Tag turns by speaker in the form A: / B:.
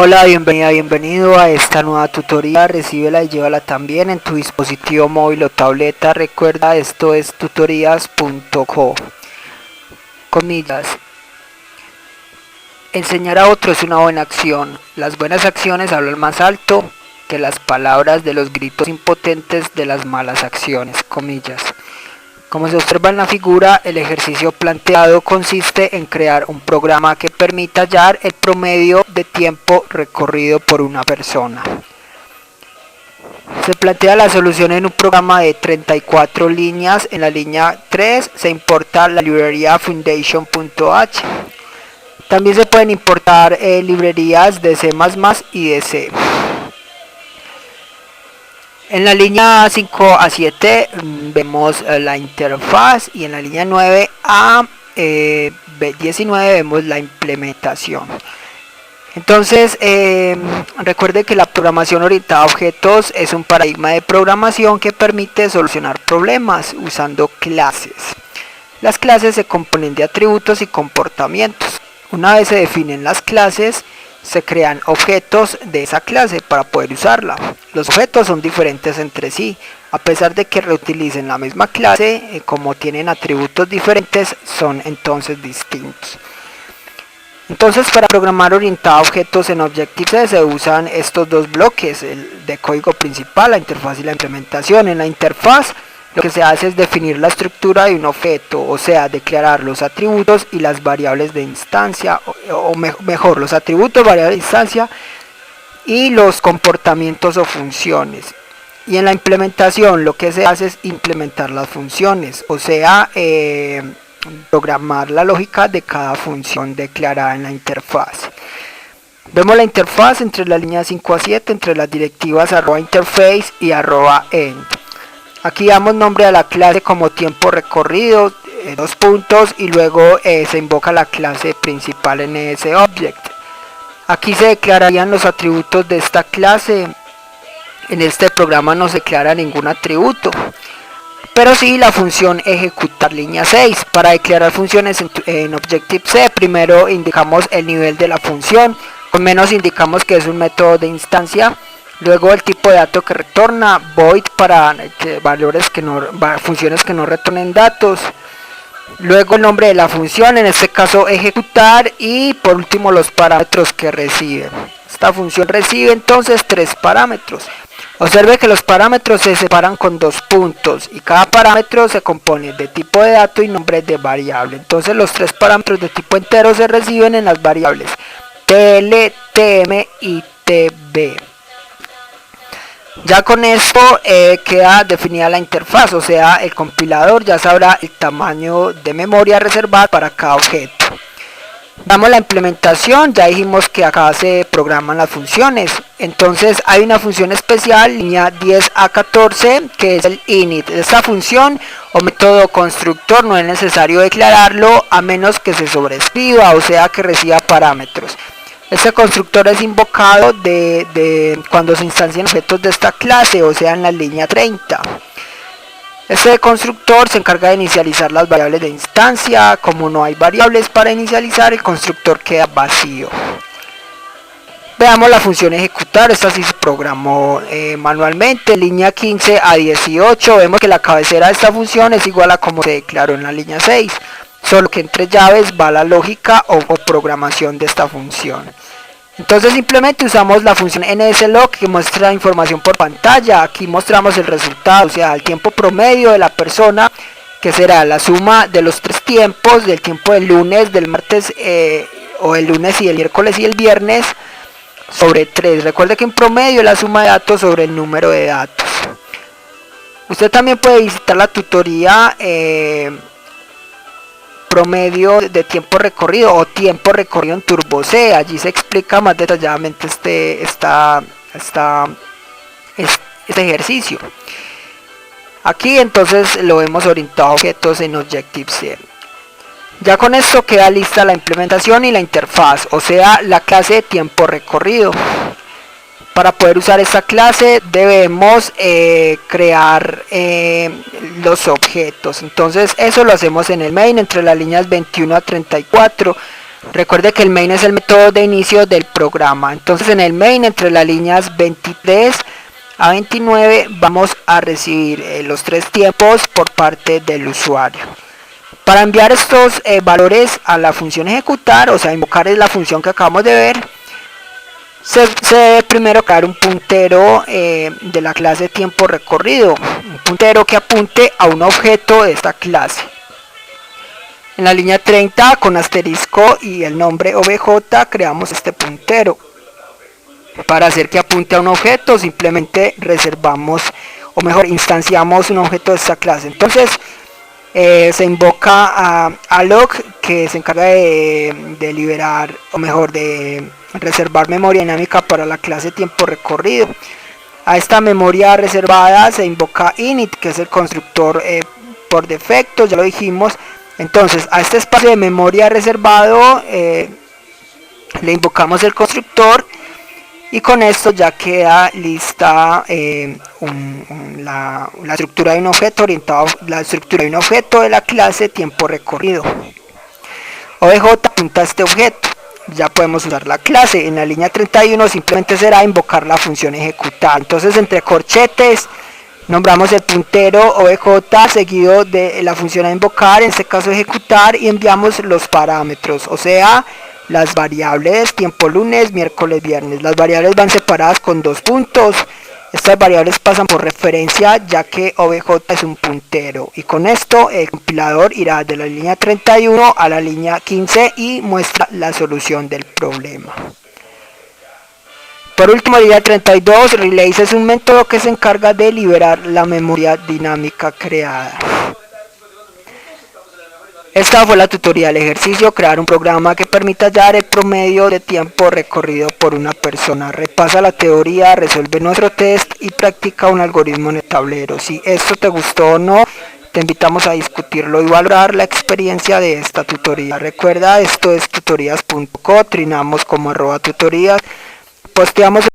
A: Hola, bienvenido a esta nueva tutoría. Recíbela y llévala también en tu dispositivo móvil o tableta. Recuerda, esto es tutorías.co. Comillas. Enseñar a otro es una buena acción. Las buenas acciones hablan más alto que las palabras de los gritos impotentes de las malas acciones. Comillas. Como se observa en la figura, el ejercicio planteado consiste en crear un programa que permita hallar el promedio de tiempo recorrido por una persona. Se plantea la solución en un programa de 34 líneas. En la línea 3 se importa la librería foundation.h. También se pueden importar librerías de C++ y de C. En la línea 5 a 7 vemos la interfaz y en la línea 9 a 19 vemos la implementación. Entonces, recuerde que la programación orientada a objetos es un paradigma de programación que permite solucionar problemas usando clases. Las clases se componen de atributos y comportamientos. Una vez se definen las clases, se crean objetos de esa clase para poder usarla. Los objetos son diferentes entre sí, a pesar de que reutilicen la misma clase, como tienen atributos diferentes, son entonces distintos. Entonces, para programar orientado a objetos en Objective-C se usan estos dos bloques, el de código principal, la interfaz y la implementación. En la interfaz lo que se hace es definir la estructura de un objeto, o sea, declarar los atributos y las variables de instancia, o mejor, los atributos, variables de instancia y los comportamientos o funciones. Y en la implementación lo que se hace es implementar las funciones, o sea, programar la lógica de cada función declarada en la interfaz. Vemos la interfaz entre la línea 5 a 7, entre las directivas @interface y @end. Aquí damos nombre a la clase como tiempo recorrido, dos puntos, y luego se invoca la clase principal en ese object. Aquí se declararían los atributos de esta clase. En este programa no se declara ningún atributo, pero sí la función ejecutar línea 6. Para declarar funciones en Objective-C, primero indicamos el nivel de la función, con menos indicamos que es un método de instancia. Luego el tipo de dato que retorna, void para funciones que no retornen datos. Luego el nombre de la función, en este caso ejecutar, y por último los parámetros que recibe. Esta función recibe entonces 3 parámetros. Observe que los parámetros se separan con 2 puntos y cada parámetro se compone de tipo de dato y nombre de variable. Entonces los 3 parámetros de tipo entero se reciben en las variables tl, tm y tb. Ya con esto queda definida la interfaz, o sea, el compilador ya sabrá el tamaño de memoria reservada para cada objeto. Damos la implementación, ya dijimos que acá se programan las funciones. Entonces hay una función especial, línea 10 a 14, que es el init. Esta función o método constructor no es necesario declararlo a menos que se sobrescriba, o sea que reciba parámetros. Este constructor es invocado cuando se instancian objetos de esta clase, o sea en la línea 30. Este constructor se encarga de inicializar las variables de instancia. Como no hay variables para inicializar, el constructor queda vacío. Veamos la función ejecutar. Esta sí se programó manualmente. Línea 15 a 18. Vemos que la cabecera de esta función es igual a como se declaró en la línea 6. Solo que entre llaves va la lógica o programación de esta función. Entonces simplemente usamos la función nslog que muestra información por pantalla. Aquí mostramos el resultado, o sea, el tiempo promedio de la persona, que será la suma de los 3 tiempos, del tiempo del lunes, del martes, o el lunes y el miércoles y el viernes, sobre 3. Recuerde que en promedio es la suma de datos sobre el número de datos. Usted también puede visitar la tutoría promedio de tiempo recorrido o tiempo recorrido en Turbo-C. Allí se explica más detalladamente este ejercicio. Aquí entonces lo vemos orientado a objetos en Objective-C. Ya con esto queda lista la implementación y la interfaz, o sea la clase de tiempo recorrido. Para poder usar esta clase debemos crear los objetos. Entonces eso lo hacemos en el main entre las líneas 21 a 34. Recuerde que el main es el método de inicio del programa. Entonces en el main, entre las líneas 23 a 29, vamos a recibir los 3 tiempos por parte del usuario. Para enviar estos valores a la función ejecutar, o sea, invocar es la función que acabamos de ver, se debe primero crear un puntero de la clase tiempo recorrido, un puntero que apunte a un objeto de esta clase. En la línea 30, con asterisco y el nombre obj, creamos este puntero. Para hacer que apunte a un objeto, simplemente reservamos, o mejor, instanciamos un objeto de esta clase. Entonces, se invoca a alloc, que se encarga de liberar, o mejor, de reservar memoria dinámica para la clase tiempo recorrido. A esta memoria reservada se invoca init, que es el constructor por defecto, ya lo dijimos. Entonces, a este espacio de memoria reservado le invocamos el constructor, y con esto ya queda lista la estructura de un objeto orientado, la estructura de un objeto de la clase tiempo recorrido. obj apunta a este objeto. Ya podemos usar la clase. En la línea 31 simplemente será invocar la función ejecutar. Entonces, entre corchetes nombramos el puntero obj seguido de la función a invocar, en este caso ejecutar, y enviamos los parámetros, o sea, las variables tiempo lunes, miércoles, viernes. Las variables van separadas con 2 puntos. Estas variables pasan por referencia ya que obj es un puntero, y con esto el compilador irá de la línea 31 a la línea 15 y muestra la solución del problema. Por último, línea 32, release es un método que se encarga de liberar la memoria dinámica creada. Esta fue la tutorial ejercicio, crear un programa que permita hallar el promedio de tiempo recorrido por una persona. Repasa la teoría, resuelve nuestro test y practica un algoritmo en el tablero. Si esto te gustó o no, te invitamos a discutirlo y valorar la experiencia de esta tutoría. Recuerda, esto es tutorías.co, trinamos como @tutorías, posteamos